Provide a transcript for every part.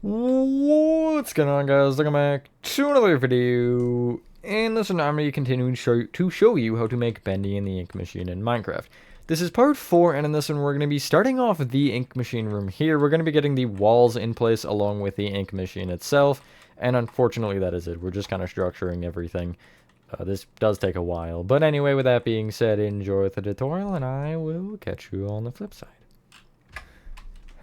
What's going on, guys? Welcome back to another video. And listen, I'm going to continue to show you how to make Bendy in the ink machine in Minecraft. This is part 4, and in this one we're going to be starting off the ink machine room here. We're going to be getting the walls in place along with the ink machine itself. And unfortunately that is it. We're just kind of structuring everything. This does take a while. But anyway, with that being said, enjoy the tutorial, and I will catch you on the flip side.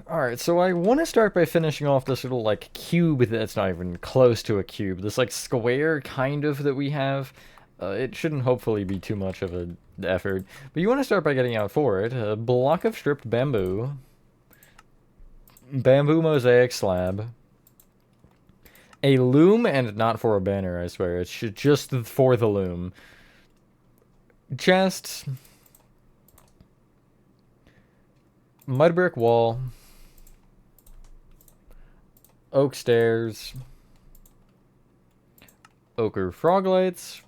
Alright, so I want to start by finishing off this little, like, cube that's not even close to a cube. This, like, square, kind of, that we have. It shouldn't hopefully be too much of an effort. But you want to start by getting out for it a block of stripped bamboo. Bamboo mosaic slab. A loom, and not for a banner, I swear. It's just for the loom. Chest. Mud brick wall. Oak stairs, ochre frog lights,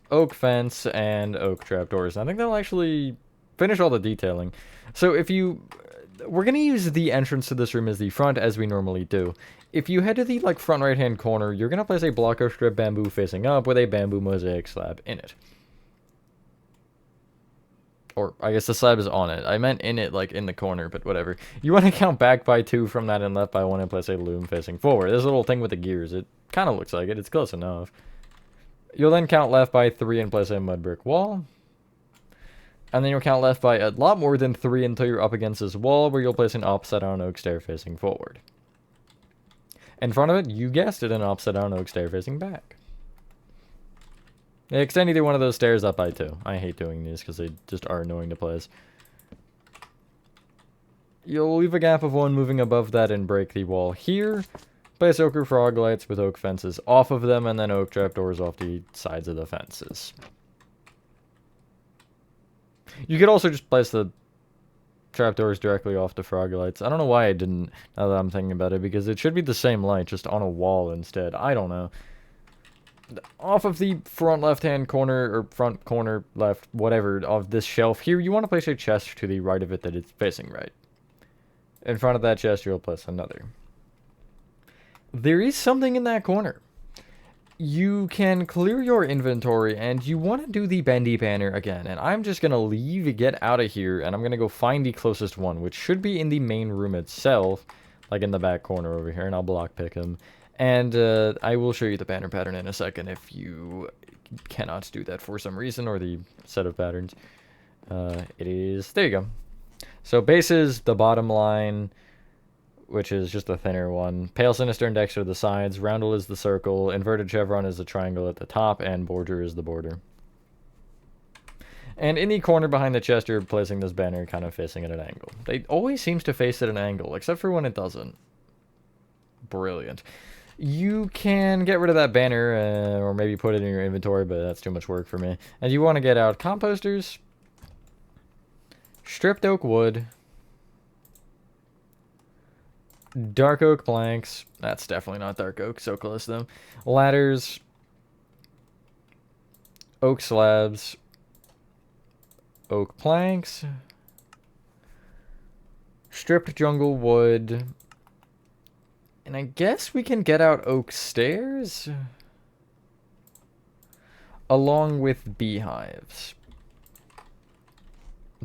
oak fence, and oak trapdoors. I think that'll actually finish all the detailing. So we're going to use the entrance to this room as the front, as we normally do. If you head to the front right hand corner, you're going to place a block of stripped bamboo facing up with a bamboo mosaic slab in it. Or, I guess the slab is on it. I meant in it, like, in the corner, but whatever. You want to count back by 2 from that and left by 1 and place a loom facing forward. This little thing with the gears, it kind of looks like it. It's close enough. You'll then count left by 3 and place a mud brick wall. And then you'll count left by a lot more than 3 until you're up against this wall, where you'll place an upside-down oak stair facing forward. In front of it, you guessed it, an upside-down oak stair facing back. Extend either one of those stairs up by 2. I hate doing these because they just are annoying to place. You'll leave a gap of 1 moving above that and break the wall here. Place ochre frog lights with oak fences off of them, and then oak trapdoors off the sides of the fences. You could also just place the trapdoors directly off the frog lights. I don't know why I didn't, now that I'm thinking about it, because it should be the same light, just on a wall instead. I don't know. Off of the front left-hand corner, or front corner left, whatever, of this shelf here, you want to place a chest to the right of it that it's facing right. In front of that chest, you'll place another. There is something in that corner. You can clear your inventory, and you want to do the bendy banner again. And I'm just going to leave, get out of here, and I'm going to go find the closest one, which should be in the main room itself, like in the back corner over here, and I'll block pick him. And I will show you the banner pattern in a second if you cannot do that for some reason, or the set of patterns. It is, there you go. So base is the bottom line, which is just a thinner one. Pale, sinister, and dexter are the sides. Roundel is the circle. Inverted chevron is the triangle at the top, and border is the border. And in the corner behind the chest, you're placing this banner kind of facing at an angle. It always seems to face at an angle, except for when it doesn't. Brilliant. You can get rid of that banner, or maybe put it in your inventory, but that's too much work for me. And you want to get out composters, stripped oak wood, dark oak planks. That's definitely not dark oak, so close though. Ladders, oak slabs, oak planks, stripped jungle wood. And I guess we can get out oak stairs? Along with beehives.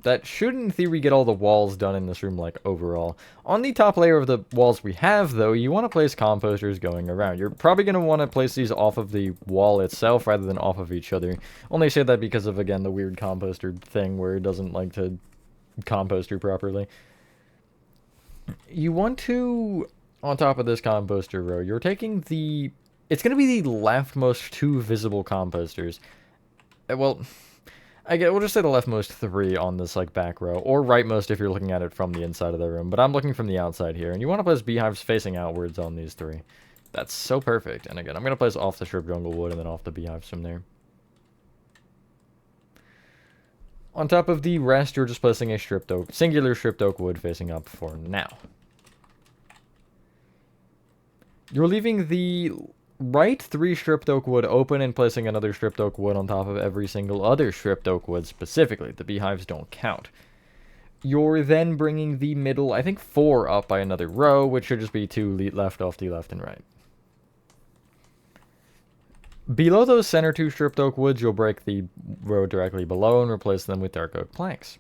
That should, in theory, get all the walls done in this room, like, overall. On the top layer of the walls we have, though, you want to place composters going around. You're probably going to want to place these off of the wall itself rather than off of each other. Only say that because of, again, the weird composter thing where it doesn't like to composter properly. You want to... On top of this composter row, you're taking the... It's going to be the leftmost 2 visible composters. Well, we'll just say the leftmost 3 on this, like, back row. Or rightmost if you're looking at it from the inside of the room. But I'm looking from the outside here. And you want to place beehives facing outwards on these 3. That's so perfect. And again, I'm going to place off the stripped jungle wood and then off the beehives from there. On top of the rest, you're just placing a singular stripped oak wood facing up for now. You're leaving the right 3 stripped oak wood open and placing another stripped oak wood on top of every single other stripped oak wood specifically. The beehives don't count. You're then bringing the middle, I think 4 up by another row, which should just be 2 left off the left and right. Below those center 2 stripped oak woods, you'll break the row directly below and replace them with dark oak planks.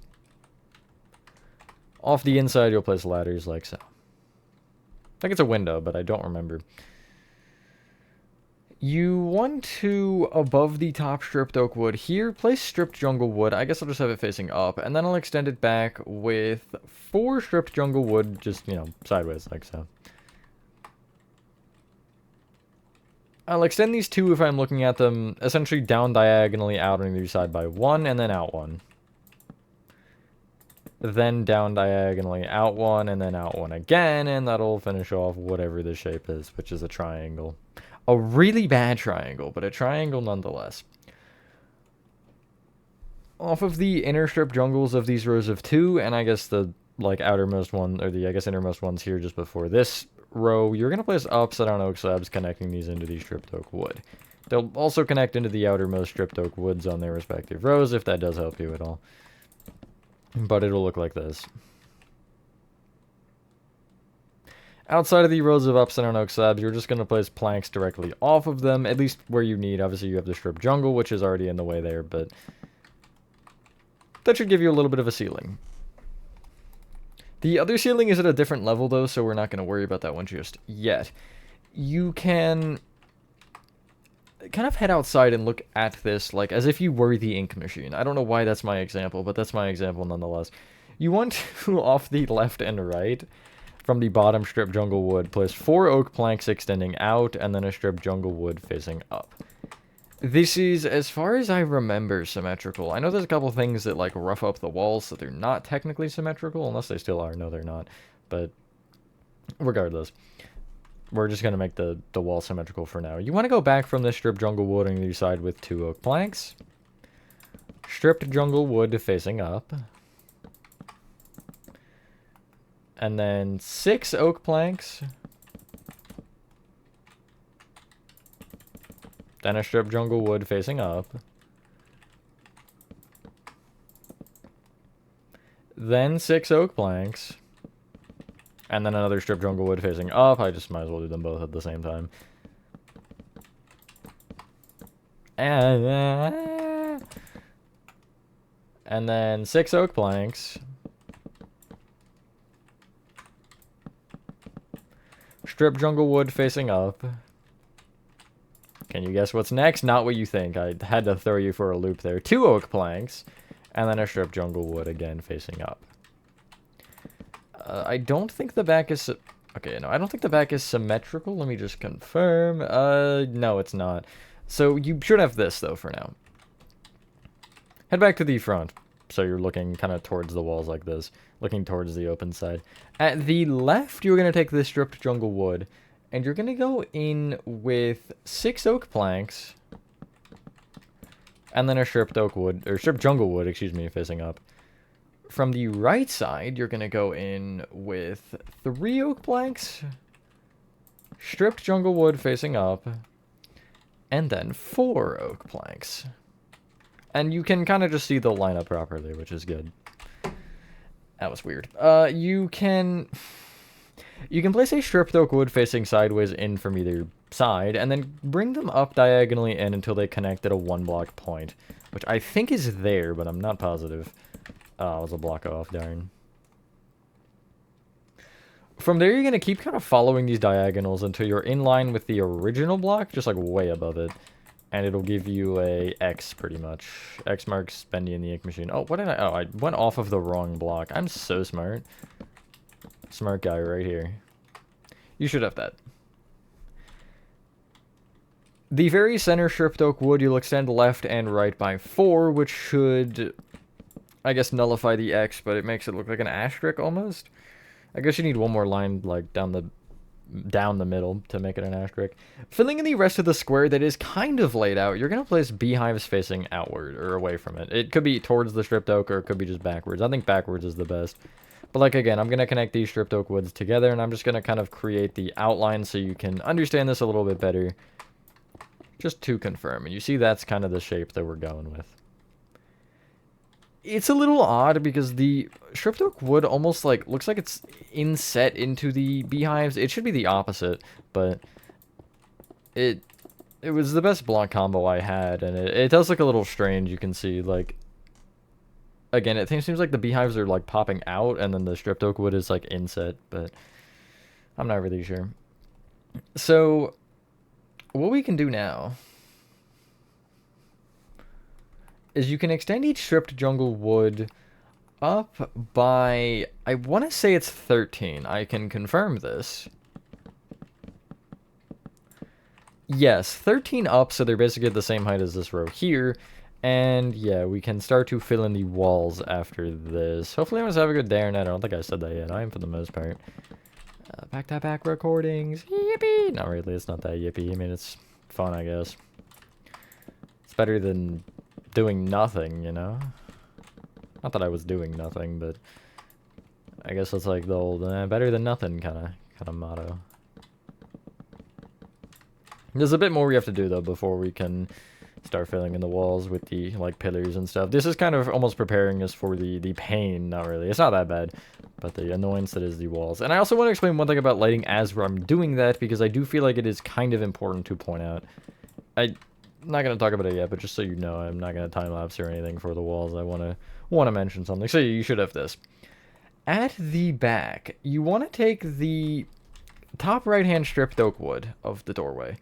Off the inside, you'll place ladders like so. I think it's a window, but I don't remember. You want to, above the top stripped oak wood here, place stripped jungle wood. I guess I'll just have it facing up, and then I'll extend it back with 4 stripped jungle wood, just, you know, sideways like so. I'll extend these 2 if I'm looking at them essentially down diagonally out on either side by 1, and then out 1. Then down diagonally out 1, and then out 1 again, and that'll finish off whatever the shape is, which is a triangle. A really bad triangle, but a triangle nonetheless. Off of the inner strip jungles of these rows of 2, and I guess the, like, outermost one, or the, I guess, innermost ones here just before this row, you're going to place upside down oak slabs connecting these into the stripped oak wood. They'll also connect into the outermost stripped oak woods on their respective rows, if that does help you at all. But it'll look like this. Outside of the rows of upside down oak slabs, you're just going to place planks directly off of them, at least where you need. Obviously, you have the strip jungle, which is already in the way there, but that should give you a little bit of a ceiling. The other ceiling is at a different level, though, so we're not going to worry about that one just yet. You can kind of head outside and look at this like as if you were the ink machine. I don't know why that's my example, but that's my example nonetheless. You want to, off the left and right, from the bottom strip jungle wood, place 4 oak planks extending out, and then a strip jungle wood facing up. This is, as far as I remember, symmetrical. I know there's a couple things that, like, rough up the walls, so they're not technically symmetrical, unless they still are. No, they're not. But regardless, we're just going to make the wall symmetrical for now. You want to go back from this strip jungle wood on either side with 2 oak planks. Stripped jungle wood facing up. And then 6 oak planks. Then a strip jungle wood facing up. Then 6 oak planks. And then another strip jungle wood facing up. I just might as well do them both at the same time. And then 6 oak planks. Strip jungle wood facing up. Can you guess what's next? Not what you think. I had to throw you for a loop there. 2 oak planks. And then a strip jungle wood again facing up. I don't think the back is... Okay, no, I don't think the back is symmetrical. Let me just confirm. No, it's not. So you should have this, though, for now. Head back to the front. So you're looking kind of towards the walls like this. Looking towards the open side. At the left, you're going to take this stripped jungle wood. And you're going to go in with 6 oak planks. And then a stripped oak wood, or stripped jungle wood, excuse me, facing up. From the right side, you're going to go in with 3 oak planks. Stripped jungle wood facing up. And then 4 oak planks. And you can kind of just see the lineup properly, which is good. That was weird. You can place a stripped oak wood facing sideways in from either side, and then bring them up diagonally in until they connect at a 1-block point, which I think is there, but I'm not positive. Oh, it was a block off, darn. From there, you're going to keep kind of following these diagonals until you're in line with the original block, just like way above it. And it'll give you a X, pretty much. X marks Bendy in the ink machine. Oh, what did I... Oh, I went off of the wrong block. I'm so smart. Smart guy right here. You should have that. The very center stripped oak wood, you'll extend left and right by 4, which should, I guess, nullify the X, but it makes it look like an asterisk almost. I guess you need one more line, like, down the middle to make it an asterisk. Filling in the rest of the square that is kind of laid out, you're going to place beehives facing outward or away from it. It could be towards the stripped oak or it could be just backwards. I think backwards is the best. But like again, I'm going to connect these stripped oak woods together and I'm just going to kind of create the outline so you can understand this a little bit better. Just to confirm. And you see that's kind of the shape that we're going with. It's a little odd because the stripped oak wood almost like looks like it's inset into the beehives. It should be the opposite, but it it was the best block combo I had, and it does look a little strange. You can see like again, it seems like the beehives are like popping out, and then the stripped oak wood is like inset, but I'm not really sure. So what we can do now is you can extend each stripped jungle wood up by, I want to say it's 13. I can confirm this. Yes, 13 up, so they're basically at the same height as this row here. And yeah, we can start to fill in the walls after this. Hopefully everyone's having a good day or night. I don't think I said that yet. I am for the most part. Back-to-back recordings. Yippee! Not really, it's not that yippee. I mean, it's fun, I guess. It's better than doing nothing, you know? Not that I was doing nothing, but I guess it's like the old better than nothing kind of motto. There's a bit more we have to do though before we can start filling in the walls with the like pillars and stuff. This is kind of almost preparing us for the pain. Not really. It's not that bad, but the annoyance that is the walls. And I also want to explain one thing about lighting as I'm doing that, because I do feel like it is kind of important to point out. I'm not going to talk about it yet, but just so you know, I'm not going to time lapse or anything for the walls. I want to mention something. So you should have this. At the back, you want to take the top right-hand stripped oak wood of the doorway,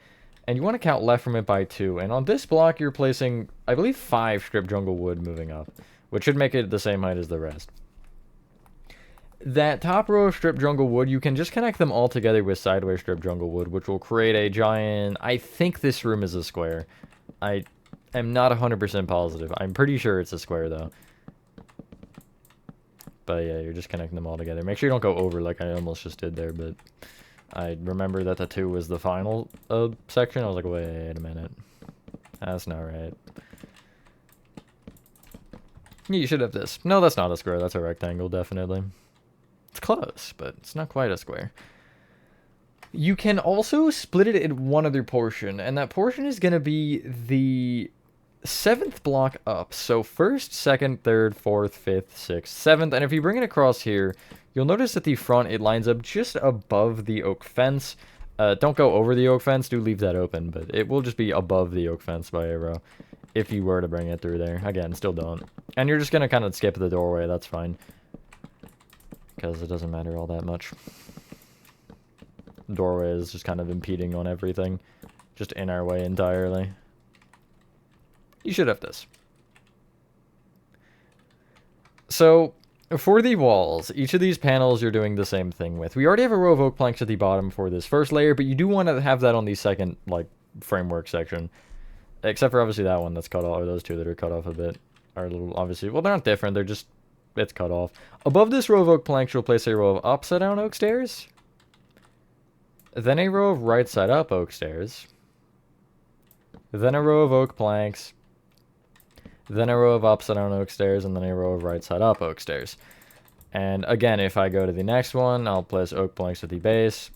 and you want to count left from it by 2. And on this block, you're placing, I believe, 5 stripped jungle wood moving up, which should make it the same height as the rest. That top row of stripped jungle wood, you can just connect them all together with sideways stripped jungle wood, which will create a giant... I think this room is a square. I am not 100% positive. I'm pretty sure it's a square, though. But yeah, you're just connecting them all together. Make sure you don't go over like I almost just did there, but... I remember that the 2 was the final section. I was like, wait a minute. That's not right. You should have this. No, that's not a square. That's a rectangle, definitely. It's close, but it's not quite a square. You can also split it in one other portion, and that portion is going to be the 7th block up. So 1st, 2nd, 3rd, 4th, 5th, 6th, 7th, and if you bring it across here, you'll notice at the front it lines up just above the oak fence. Don't go over the oak fence, do leave that open, but it will just be above the oak fence by a row if you were to bring it through there. Again, still don't. And you're just going to kind of skip the doorway, that's fine. Because it doesn't matter all that much. The doorway is just kind of impeding on everything. Just in our way entirely. You should have this. So, for the walls, each of these panels you're doing the same thing with. We already have a row of oak planks at the bottom for this first layer, but you do want to have that on the second, like, framework section. Except for obviously that one that's cut off, or those 2 that are cut off a bit. Are a little, obviously, well, they're not different, they're just, it's cut off. Above this row of oak planks, you'll place a row of upside down oak stairs. Then a row of right side up oak stairs. Then a row of oak planks. Then a row of upside down oak stairs, and then a row of right side up oak stairs. And again, if I go to the next one, I'll place oak planks at the base,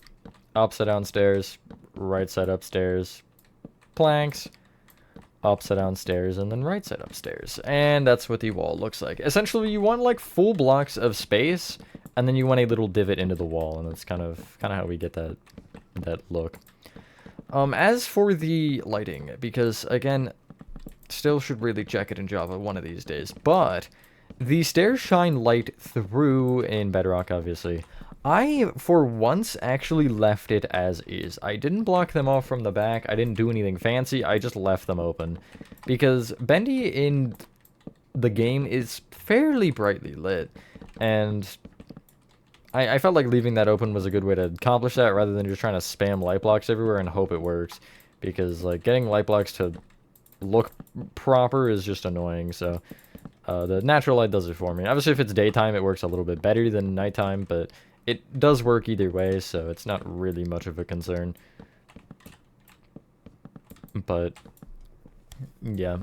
upside down stairs, right side up stairs, planks, upside down stairs, and then right side up stairs. And that's what the wall looks like. Essentially, you want like full blocks of space, and then you want a little divot into the wall, and that's kind of how we get that look. As for the lighting, because again, still should really check it in Java one of these days, but the stairs shine light through in Bedrock, obviously. I, for once, actually left it as is. I didn't block them off from the back, I didn't do anything fancy, I just left them open. Because Bendy in the game is fairly brightly lit, and I felt like leaving that open was a good way to accomplish that, rather than just trying to spam light blocks everywhere and hope it works. Because, like, getting light blocks to look proper is just annoying, so the natural light does it for me. Obviously, if it's daytime, it works a little bit better than nighttime, but it does work either way, so it's not really much of a concern. But yeah,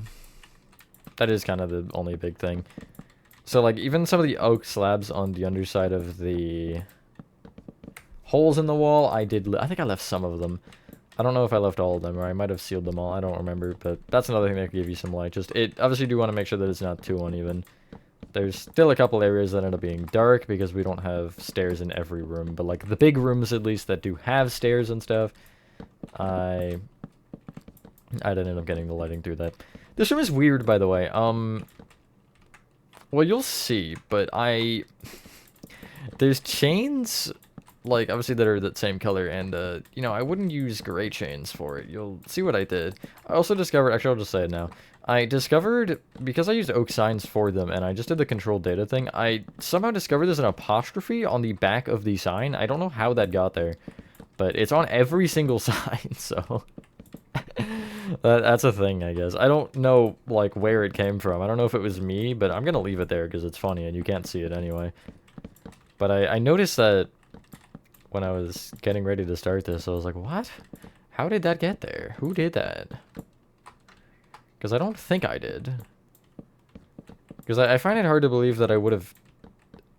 that is kind of the only big thing. So like even some of the oak slabs on the underside of the holes in the wall, I think I left some of them. I don't know if I left all of them, or I might have sealed them all. I don't remember, but that's another thing that could give you some light. Just, obviously do want to make sure that it's not too uneven. There's still a couple areas that end up being dark because we don't have stairs in every room, but like the big rooms at least that do have stairs and stuff, I didn't end up getting the lighting through that. This room is weird, by the way. Well, you'll see, but there's chains, like, obviously that are that same color, and, you know, I wouldn't use gray chains for it. You'll see what I did. I also discovered, actually, I'll just say it now. I discovered, because I used oak signs for them, and I just did the controlled data thing, I somehow discovered there's an apostrophe on the back of the sign. I don't know how that got there, but it's on every single sign, so... That's a thing, I guess. I don't know, like, where it came from. I don't know if it was me, but I'm gonna leave it there because it's funny and you can't see it anyway. But I noticed that when I was getting ready to start this, I was like, what? How did that get there? Who did that? Because I don't think I did. Because I find it hard to believe that I would have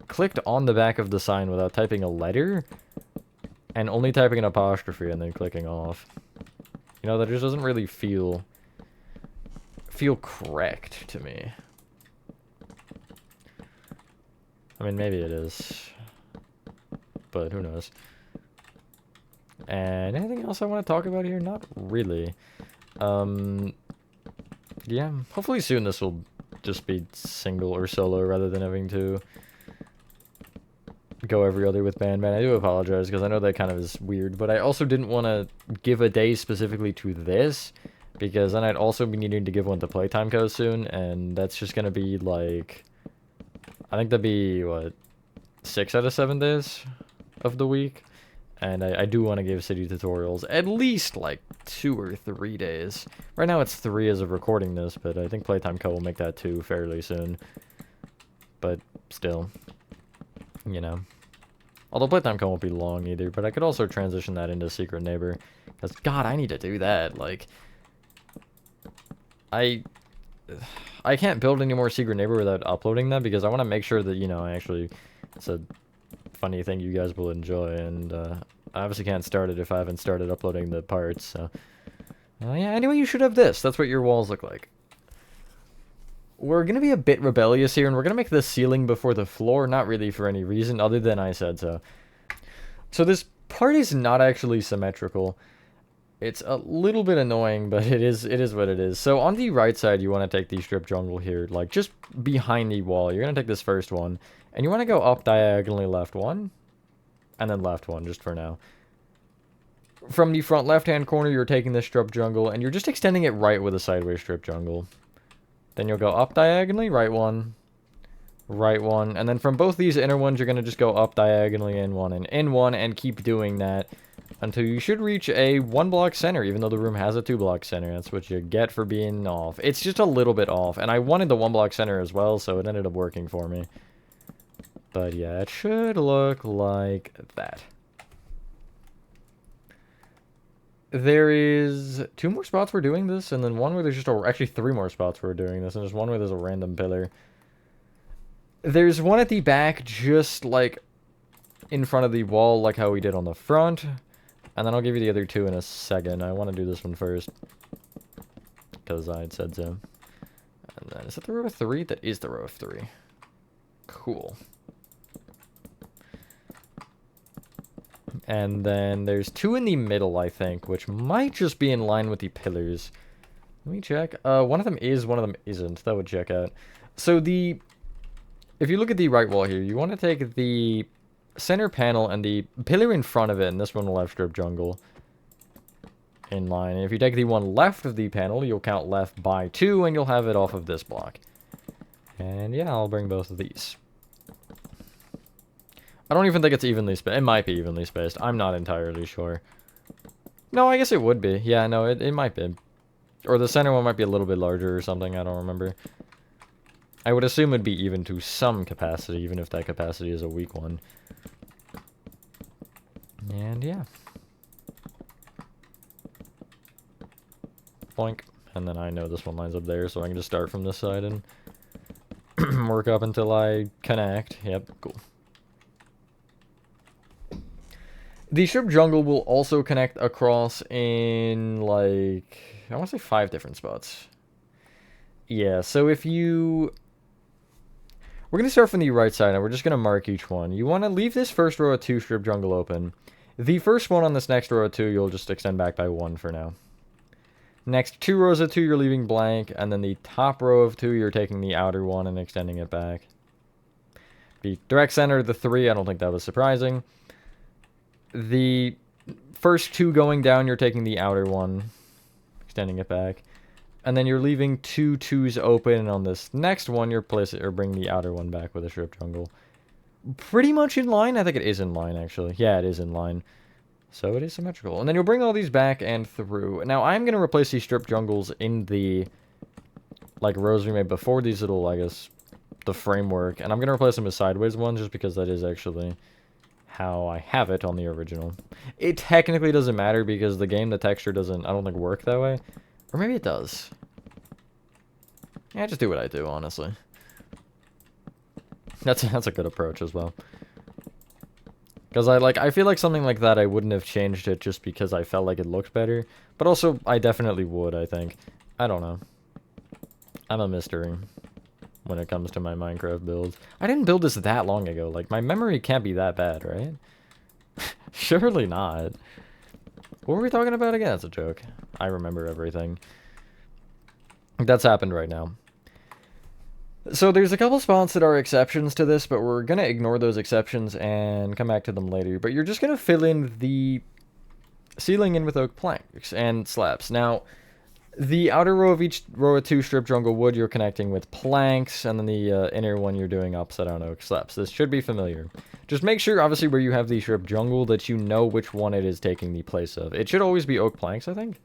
clicked on the back of the sign without typing a letter and only typing an apostrophe and then clicking off. You know, that just doesn't really feel correct to me. I mean, maybe it is, but who knows. And anything else I want to talk about here? Not really. Yeah, hopefully soon this will just be single or solo rather than having to go every other with Band. I do apologize because I know that kind of is weird, but I also didn't want to give a day specifically to this because then I'd also be needing to give one to Playtime Co soon, and that's just going to be like, I think that'd be, what, 6 out of 7 days of the week, and I do want to give City Tutorials at least like 2 or 3 days. Right now it's 3 as of recording this, but I think Playtime Co will make that 2 fairly soon, but still. You know, although Playtime Co won't be long either, but I could also transition that into Secret Neighbor, because, God, I need to do that, like, I can't build any more Secret Neighbor without uploading that, because I want to make sure that, you know, it's a funny thing you guys will enjoy, and, I obviously can't start it if I haven't started uploading the parts, so, yeah, anyway, you should have this. That's what your walls look like. We're going to be a bit rebellious here, and we're going to make the ceiling before the floor, not really for any reason other than I said so. So this part is not actually symmetrical. It's a little bit annoying, but it is what it is. So on the right side, you want to take the strip jungle here, like just behind the wall. You're going to take this first one, and you want to go up diagonally left one, and then left one, just for now. From the front left-hand corner, you're taking this strip jungle, and you're just extending it right with a sideways strip jungle. Then you'll go up diagonally, right one, and then from both these inner ones, you're going to just go up diagonally in one, and keep doing that until you should reach a 1-block center, even though the room has a 2-block center. That's what you get for being off. It's just a little bit off, and I wanted the 1-block center as well, so it ended up working for me. But yeah, it should look like that. There is 2 more spots we're doing this, and then one where there's just actually 3 more spots where we're doing this, and there's one where there's a random pillar. There's one at the back, just like in front of the wall, like how we did on the front, and then I'll give you the other 2 in a second. I want to do this one first, because I had said so. And then, is that the row of 3? That is the row of 3. Cool. And then there's 2 in the middle, I think, which might just be in line with the pillars. Let me check. One of them is, one of them isn't. That would check out. So if you look at the right wall here, you want to take the center panel and the pillar in front of it, and this one will have strip jungle in line. And if you take the one left of the panel, you'll count left by 2, and you'll have it off of this block. And yeah, I'll bring both of these. I don't even think it's evenly spaced. It might be evenly spaced. I'm not entirely sure. No, I guess it would be. Yeah, no, it might be. Or the center one might be a little bit larger or something. I don't remember. I would assume it'd be even to some capacity, even if that capacity is a weak one. And yeah. Boink. And then I know this one lines up there, so I can just start from this side and work up until I connect. Yep, cool. The strip jungle will also connect across in, like, I want to say 5 different spots. Yeah, so if you... We're going to start from the right side, and we're just going to mark each one. You want to leave this first row of 2 strip jungle open. The first one on this next row of 2, you'll just extend back by 1 for now. Next 2 rows of 2, you're leaving blank, and then the top row of 2, you're taking the outer one and extending it back. The direct center of the 3, I don't think that was surprising. The first 2 going down, you're taking the outer one, extending it back. And then you're leaving 2 2s open, and on this next one, you're bringing the outer one back with a strip jungle. Pretty much in line. I think it is in line, actually. Yeah, it is in line. So it is symmetrical. And then you'll bring all these back and through. Now, I'm going to replace these strip jungles in the, like, rows we made before these little, I guess, the framework. And I'm going to replace them with sideways ones, just because that is actually how I have it on the original. It technically doesn't matter, because the game, the texture doesn't, I don't think, work that way. Or maybe it does. Yeah, just do what I do, honestly. That's a good approach as well. Because I feel like something like that, I wouldn't have changed it just because I felt like it looked better. But also, I definitely would, I think. I don't know. I'm a mystery when it comes to my Minecraft builds. I didn't build this that long ago. Like, my memory can't be that bad, right? Surely not. What were we talking about again? That's a joke. I remember everything. That's happened right now. So there's a couple spots that are exceptions to this, but we're going to ignore those exceptions and come back to them later. But you're just going to fill in the ceiling in with oak planks and slabs. Now, the outer row of each row of 2 strip jungle wood you're connecting with planks, and then the inner one you're doing upside down oak slabs. This should be familiar. Just make sure, obviously, where you have the strip jungle, that you know which one it is taking the place of. It should always be oak planks, I think.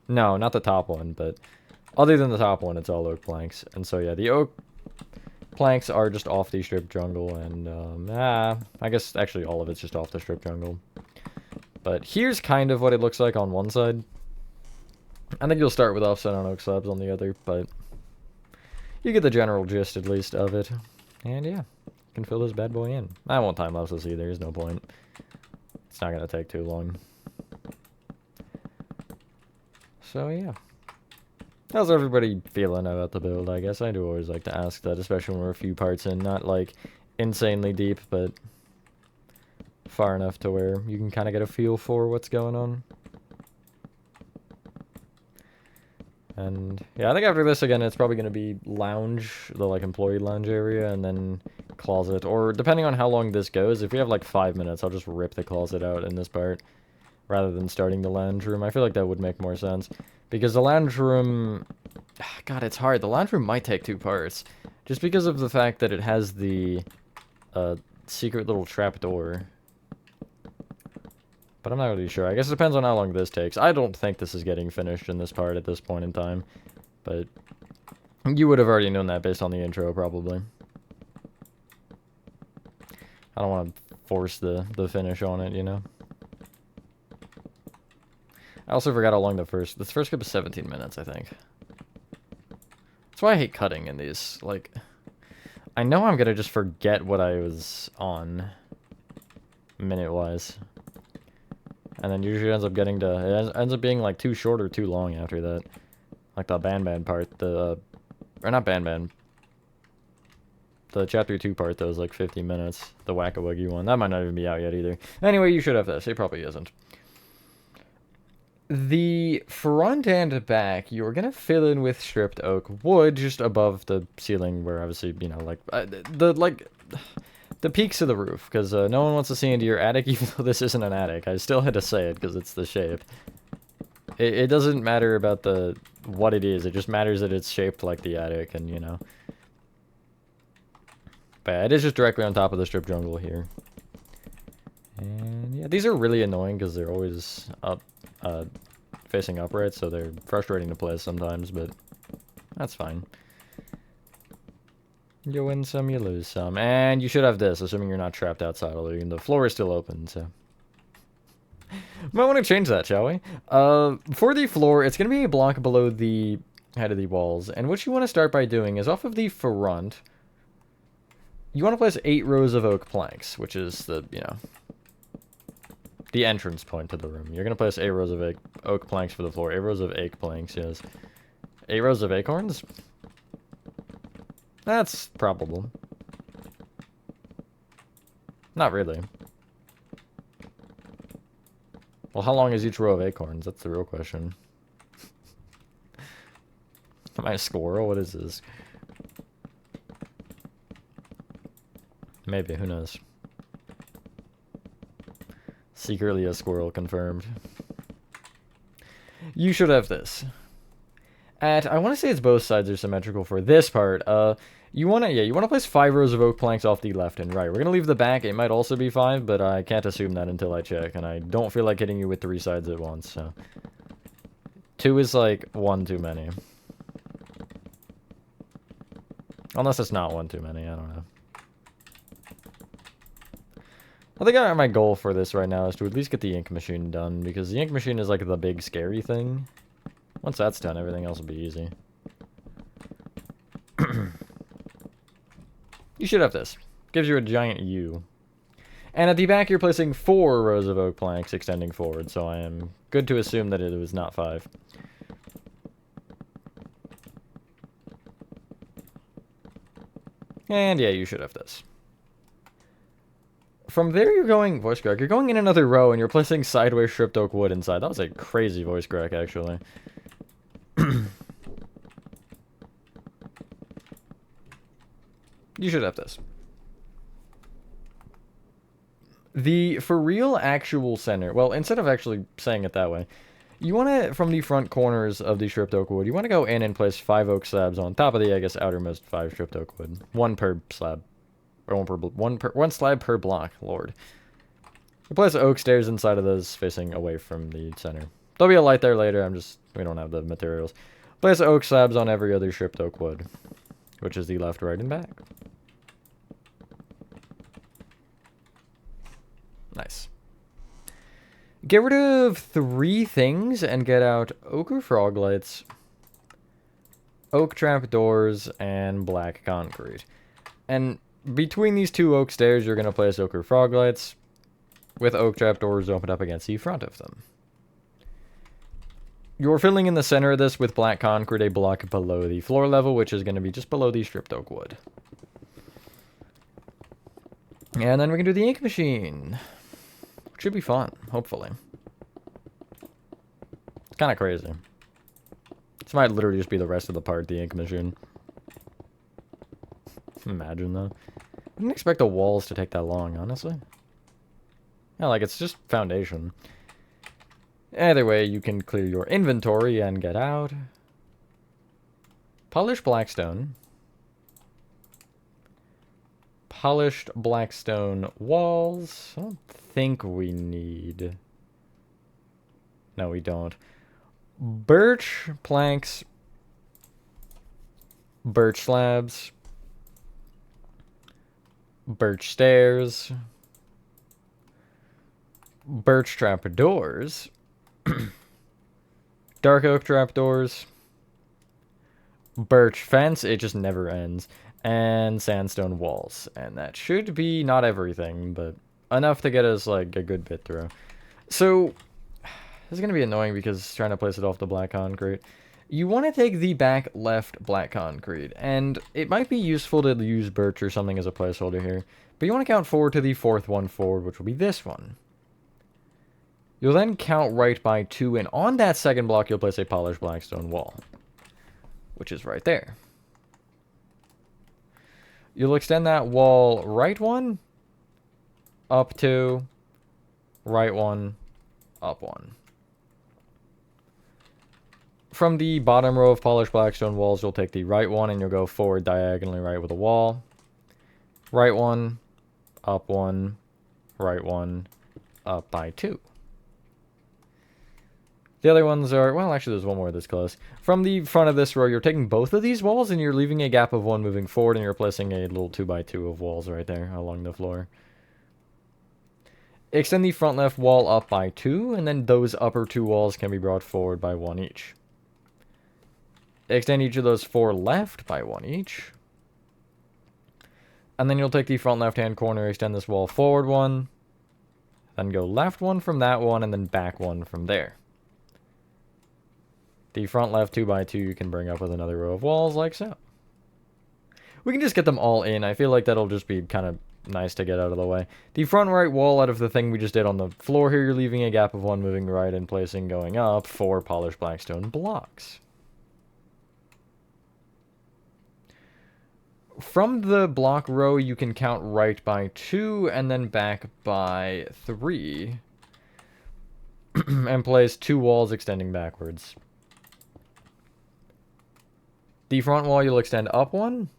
No, not the top one, but other than the top one, it's all oak planks. And so, yeah, the oak planks are just off the strip jungle, and, I guess, actually, all of it's just off the strip jungle. But here's kind of what it looks like on one side. I think you'll start with offset on oak slabs on the other, but you get the general gist, at least, of it. And, yeah, you can fill this bad boy in. I won't time-lapse this either, there's no point. It's not going to take too long. So, yeah. How's everybody feeling about the build, I guess? I do always like to ask that, especially when we're a few parts in. Not, like, insanely deep, but far enough to where you can kind of get a feel for what's going on. And, yeah, I think after this, again, it's probably going to be lounge, the, like, employee lounge area, and then closet. Or, depending on how long this goes, if we have, like, 5 minutes, I'll just rip the closet out in this part, rather than starting the lounge room. I feel like that would make more sense. Because the lounge room... God, it's hard. The lounge room might take 2 parts. Just because of the fact that it has the secret little trapdoor. But I'm not really sure. I guess it depends on how long this takes. I don't think this is getting finished in this part at this point in time. But you would have already known that based on the intro, probably. I don't want to force the finish on it, you know? I also forgot how long this first clip is 17 minutes, I think. That's why I hate cutting in these. Like, I know I'm gonna just forget what I was on, minute-wise. And then usually ends up it ends up being, like, too short or too long after that. Like the Ban part, or not Ban. The Chapter 2 part, that was, like, 50 minutes. The Whack-A-Wuggy one. That might not even be out yet, either. Anyway, you should have this. It probably isn't. The front and back, you're going to fill in with stripped oak wood just above the ceiling where, obviously, you know, like, the peaks of the roof, because no one wants to see into your attic, even though this isn't an attic. I still had to say it, because it's the shape. It doesn't matter about what it is, it just matters that it's shaped like the attic, and, you know. But yeah, it is just directly on top of the strip jungle here. And, yeah, these are really annoying, because they're always up. Facing upright, so they're frustrating to play sometimes, but that's fine. You win some, you lose some. And you should have this, assuming you're not trapped outside, although the floor is still open, so... Might want to change that, shall we? For the floor, it's going to be a block below the head of the walls, and what you want to start by doing is off of the front, you want to place 8 rows of oak planks, which is the, you know... the entrance point to the room. You're going to place 8 rows of oak planks for the floor. 8 rows of oak planks, yes. 8 rows of acorns? That's probable. Not really. Well, how long is each row of acorns? That's the real question. Am I a squirrel? What is this? Maybe, who knows? Secretly a squirrel confirmed. You should have this. I want to say it's both sides are symmetrical for this part. You want to place 5 rows of oak planks off the left and right. We're going to leave the back. It might also be 5, but I can't assume that until I check, and I don't feel like hitting you with 3 sides at once, so. 2 is like 1 too many. Unless it's not 1 too many, I don't know. I think my goal for this right now is to at least get the ink machine done, because the ink machine is like the big scary thing. Once that's done, everything else will be easy. You should have this. Gives you a giant U. And at the back, you're placing 4 rows of oak planks extending forward, so I am good to assume that it was not 5. And yeah, you should have this. From there, you're going... Voice crack. You're going in another row, and you're placing sideways stripped oak wood inside. That was a crazy voice crack, actually. You should have this. The for real actual center, well, instead of actually saying it that way, you want to, from the front corners of the stripped oak wood, you want to go in and place 5 oak slabs on top of the, I guess, outermost 5 stripped oak wood. 1 per slab. Or 1 slab per block, lord. You place oak stairs inside of those facing away from the center. There'll be a light there later, we don't have the materials. Place oak slabs on every other stripped oak wood, which is the left, right, and back. Nice. Get rid of 3 things and get out ochre frog lights, oak trapdoors, and black concrete. And between these 2 oak stairs, you're going to place ochre frog lights with oak trapdoors opened up against the front of them. You're filling in the center of this with black concrete a block below the floor level, which is going to be just below the stripped oak wood. And then we can do the ink machine. Should be fun, hopefully. It's kind of crazy. This might literally just be the rest of the part, the ink machine. Imagine though. I didn't expect the walls to take that long, honestly. Yeah, like it's just foundation. Either way, you can clear your inventory and get out. Polished blackstone. Polished blackstone walls. I don't think we need... No, we don't. Birch planks. Birch slabs. Birch stairs. Birch trapdoors. Dark oak trapdoors. Birch fence. It just never ends. And sandstone walls. And that should be not everything, but enough to get us like a good bit through. So this is going to be annoying because trying to place it off the black concrete. You want to take the back left black concrete, and it might be useful to use birch or something as a placeholder here, but you want to count forward to the 4th one forward, which will be this one. You'll then count right by 2, and on that second block you'll place a polished blackstone wall, which is right there. You'll extend that wall right 1, up 2, right 1, up 1. From the bottom row of polished blackstone walls, you'll take the right one and you'll go forward diagonally right with a wall. Right 1, up 1, right 1, up by 2. The other ones are, well, actually there's one more this close. From the front of this row, you're taking both of these walls and you're leaving a gap of 1 moving forward, and you're placing a little 2x2 of walls right there along the floor. Extend the front left wall up by 2, and then those upper 2 walls can be brought forward by 1 each. Extend each of those 4 left by 1 each. And then you'll take the front left-hand corner, extend this wall forward 1, then go left 1 from that one, and then back 1 from there. The front left 2x2 you can bring up with another row of walls like so. We can just get them all in. I feel like that'll just be kind of nice to get out of the way. The front right wall out of the thing we just did on the floor here, you're leaving a gap of 1, moving right and placing going up 4 polished blackstone blocks. From the block row, you can count right by 2 and then back by 3. And place 2 walls extending backwards. The front wall, you'll extend up 1,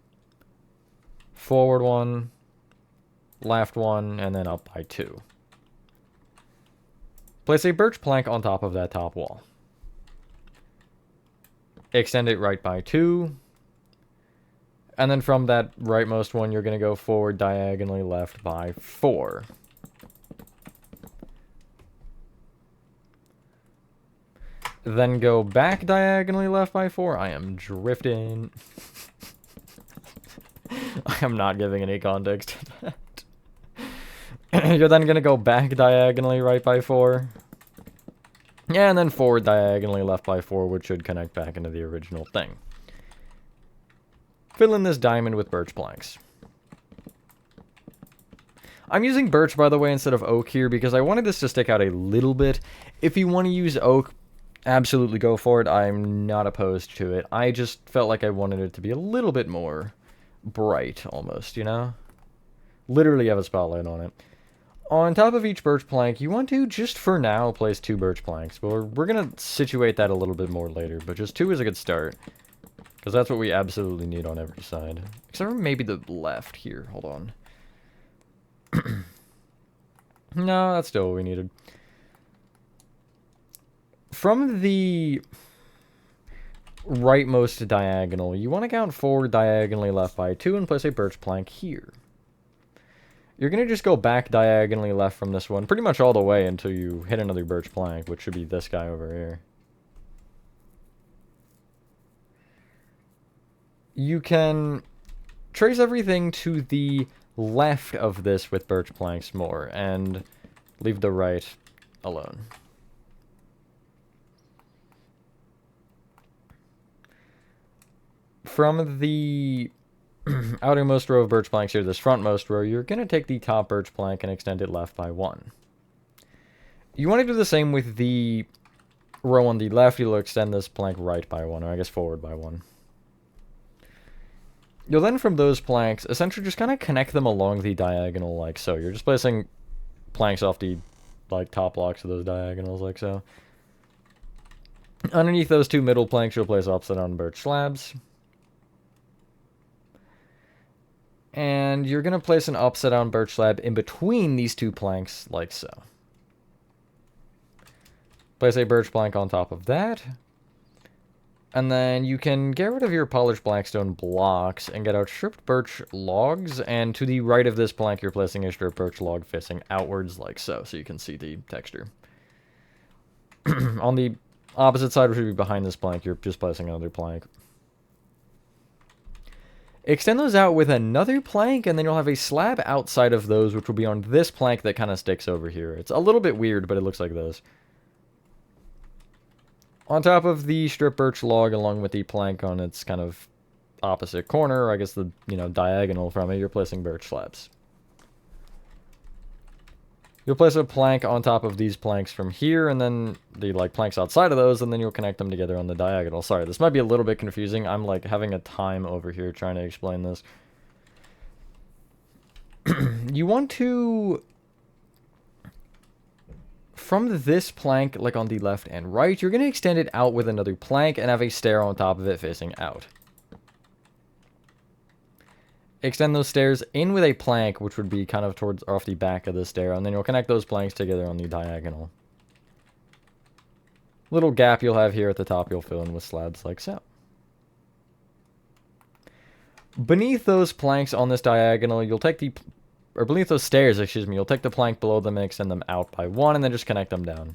forward 1, left 1, and then up by 2. Place a birch plank on top of that top wall. Extend it right by 2. And then from that rightmost one, you're going to go forward diagonally left by 4. Then go back diagonally left by 4. I am drifting. I am not giving any context to that. You're then going to go back diagonally right by 4. Yeah, and then forward diagonally left by 4, which should connect back into the original thing. Fill in this diamond with birch planks. I'm using birch, by the way, instead of oak here because I wanted this to stick out a little bit. If you want to use oak, absolutely go for it. I'm not opposed to it. I just felt like I wanted it to be a little bit more bright, almost, you know? Literally have a spotlight on it. On top of each birch plank, you want to, just for now, place 2 birch planks. But we're going to situate that a little bit more later, but just 2 is a good start. Because that's what we absolutely need on every side. Except for maybe the left here. Hold on. No, that's still what we needed. From the rightmost diagonal, you want to count forward diagonally left by 2 and place a birch plank here. You're going to just go back diagonally left from this one pretty much all the way until you hit another birch plank, which should be this guy over here. You can trace everything to the left of this with birch planks more, and leave the right alone. From the outermost row of birch planks here, this frontmost row, you're going to take the top birch plank and extend it left by 1. You want to do the same with the row on the left. You'll extend this plank right by 1, or I guess forward by 1. You'll then, from those planks, essentially just kind of connect them along the diagonal like so. You're just placing planks off the top blocks of those diagonals like so. Underneath those 2 middle planks, you'll place upside down birch slabs. And you're going to place an upside down birch slab in between these 2 planks like so. Place a birch plank on top of that. And then you can get rid of your polished blackstone blocks and get out stripped birch logs. And to the right of this plank, you're placing a stripped birch log facing outwards like so you can see the texture. On the opposite side, which would be behind this plank, you're just placing another plank. Extend those out with another plank, and then you'll have a slab outside of those, which will be on this plank that kind of sticks over here. It's a little bit weird, but it looks like this. On top of the strip birch log, along with the plank on its kind of opposite corner, or I guess the, diagonal from it, you're placing birch slabs. You'll place a plank on top of these planks from here, and then the, planks outside of those, and then you'll connect them together on the diagonal. Sorry, this might be a little bit confusing. I'm, having a time over here trying to explain this. You want to... From this plank, on the left and right, you're going to extend it out with another plank and have a stair on top of it facing out. Extend those stairs in with a plank, which would be kind of towards off the back of the stair, and then you'll connect those planks together on the diagonal. Little gap you'll have here at the top, you'll fill in with slabs like so. Beneath those planks on this diagonal, you'll take the... Or beneath those stairs, excuse me, you'll take the plank below them and extend them out by 1, and then just connect them down.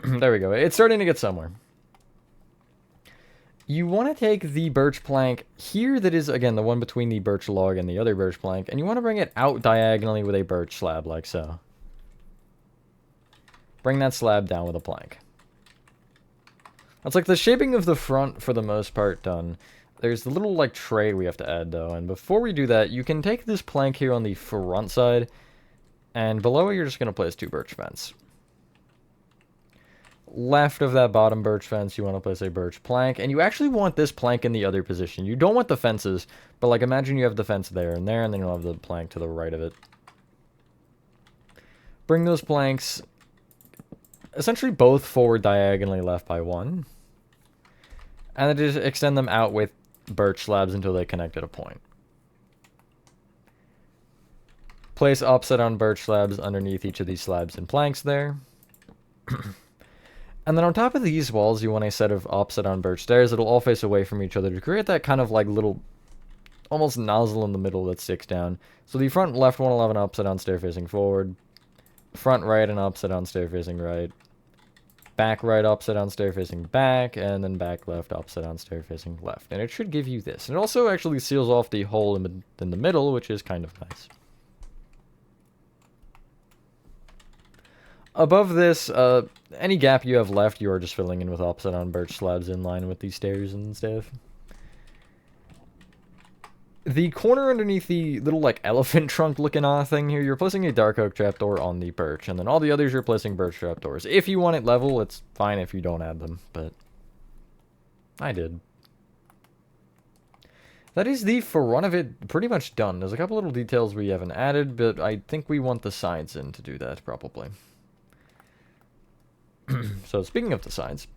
There we go. It's starting to get somewhere. You want to take the birch plank here that is, again, the one between the birch log and the other birch plank, and you want to bring it out diagonally with a birch slab, like so. Bring that slab down with a plank. That's the shaping of the front, for the most part, done. There's the little, like, tray we have to add, though. And before we do that, you can take this plank here on the front side, and below it, you're just going to place 2 birch fence. Left of that bottom birch fence, you want to place a birch plank, and you actually want this plank in the other position. You don't want the fences, but, like, imagine you have the fence there, and then you'll have the plank to the right of it. Bring those planks essentially both forward diagonally left by 1. And then just extend them out with birch slabs until they connect at a point. Place opposite on birch slabs underneath each of these slabs and planks there. And then on top of these walls, you want a set of opposite on birch stairs that'll all face away from each other to create that kind of like little, almost nozzle in the middle that sticks down. So the front left one will have an opposite on stair facing forward. Front right and opposite on stair facing right. Back right opposite on stair facing back, and then back left opposite on stair facing left. And it should give you this. And it also actually seals off the hole in the middle, which is kind of nice. Above this, any gap you have left, you are just filling in with opposite on birch slabs in line with these stairs and stuff. The corner underneath the little, like, elephant trunk looking thing here, you're placing a dark oak trapdoor on the birch, and then all the others you're placing birch trapdoors. If you want it level, it's fine if you don't add them, but I did. That is the front of it pretty much done. There's a couple little details we haven't added, but I think we want the sides in to do that, probably. So, speaking of the sides,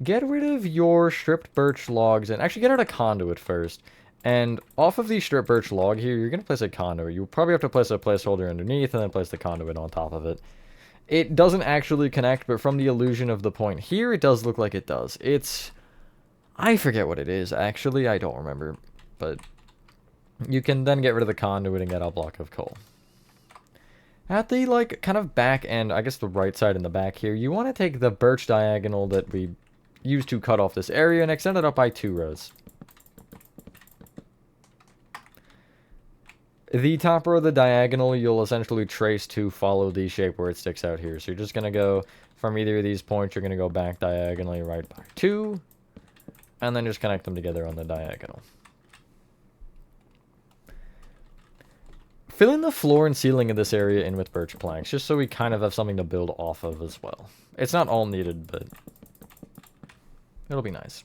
get rid of your stripped birch logs, and actually get out a conduit first. And off of the stripped birch log here, you're going to place a conduit. You'll probably have to place a placeholder underneath and then place the conduit on top of it. It doesn't actually connect, but from the illusion of the point here, it does look like it does. It's... I forget what it is, actually. I don't remember. But you can then get rid of the conduit and get a block of coal. At the, like, kind of back end, I guess the right side in the back here, you want to take the birch diagonal that we used to cut off this area and extend it up by 2 rows. The top row of the diagonal, you'll essentially trace to follow the shape where it sticks out here. So you're just going to go from either of these points, you're going to go back diagonally right by 2, and then just connect them together on the diagonal. Fill in the floor and ceiling of this area in with birch planks, just so we kind of have something to build off of as well. It's not all needed, but it'll be nice.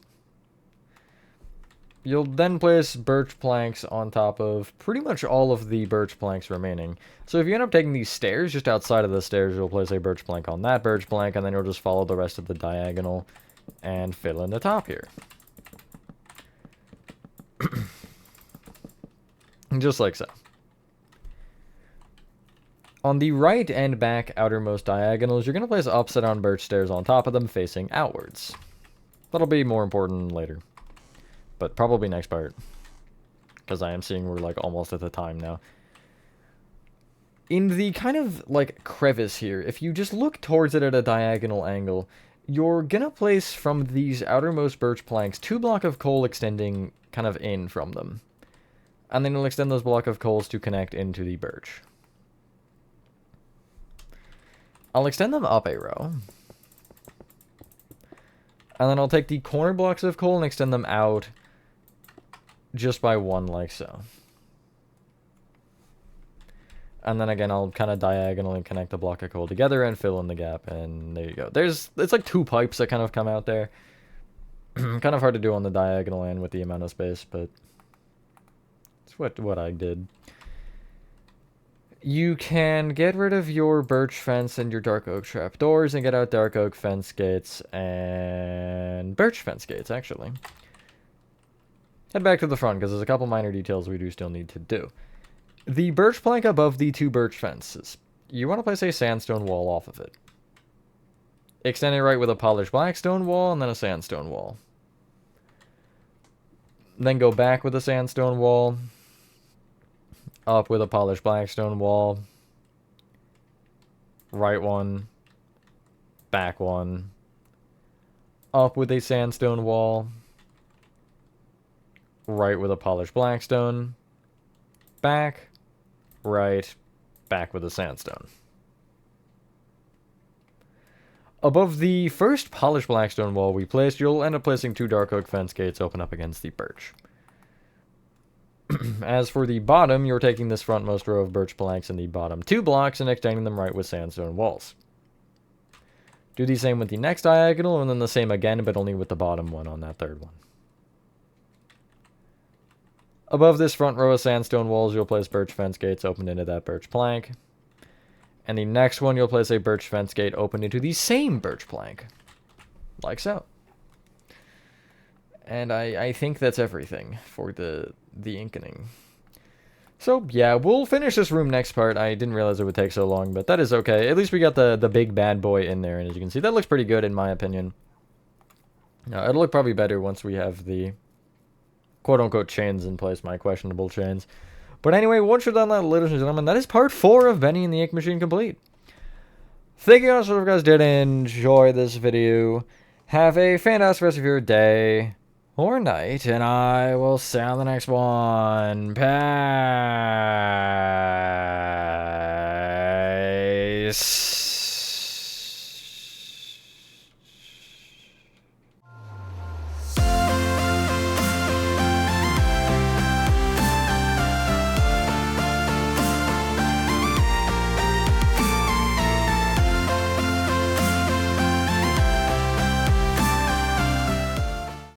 You'll then place birch planks on top of pretty much all of the birch planks remaining. So if you end up taking these stairs, just outside of the stairs, you'll place a birch plank on that birch plank, and then you'll just follow the rest of the diagonal and fill in the top here. Just like so. On the right and back outermost diagonals, you're going to place opposite on birch stairs on top of them facing outwards. That'll be more important later. But probably next part. Because I am seeing we're like almost at the time now. In the kind of like crevice here, if you just look towards it at a diagonal angle, you're gonna place from these outermost birch planks 2 blocks of coal extending kind of in from them. And then you'll extend those block of coals to connect into the birch. I'll extend them up a row. And then I'll take the corner blocks of coal and extend them out just by 1 like so. And then again, I'll kind of diagonally connect the block of coal together and fill in the gap, and there you go. It's like 2 pipes that kind of come out there. Kind of hard to do on the diagonal end with the amount of space, but it's what I did. You can get rid of your birch fence and your dark oak trapdoors and get out dark oak fence gates and birch fence gates, actually. Head back to the front, because there's a couple minor details we do still need to do. The birch plank above the 2 birch fences. You want to place a sandstone wall off of it. Extend it right with a polished blackstone wall and then a sandstone wall. Then go back with a sandstone wall. Up with a polished blackstone wall. Right one. Back one. Up with a sandstone wall. Right with a polished blackstone. Back. Right. Back with a sandstone. Above the first polished blackstone wall we placed, you'll end up placing 2 dark oak fence gates open up against the birch. As for the bottom, you're taking this frontmost row of birch planks in the bottom 2 blocks and extending them right with sandstone walls. Do the same with the next diagonal, and then the same again, but only with the bottom one on that third one. Above this front row of sandstone walls, you'll place birch fence gates open into that birch plank. And the next one, you'll place a birch fence gate open into the same birch plank. Like so. And I think that's everything for the inking. So, yeah, we'll finish this room next part. I didn't realize it would take so long, but that is okay. At least we got the big bad boy in there, and as you can see, that looks pretty good in my opinion. It'll look probably better once we have the quote-unquote chains in place, my questionable chains. But anyway, once you're done that, ladies and gentlemen, that is part 4 of Bendy and the Ink Machine complete. Thank you guys if you guys did enjoy this video. Have a fantastic rest of your day or night, and I will see you on the next one. Peace.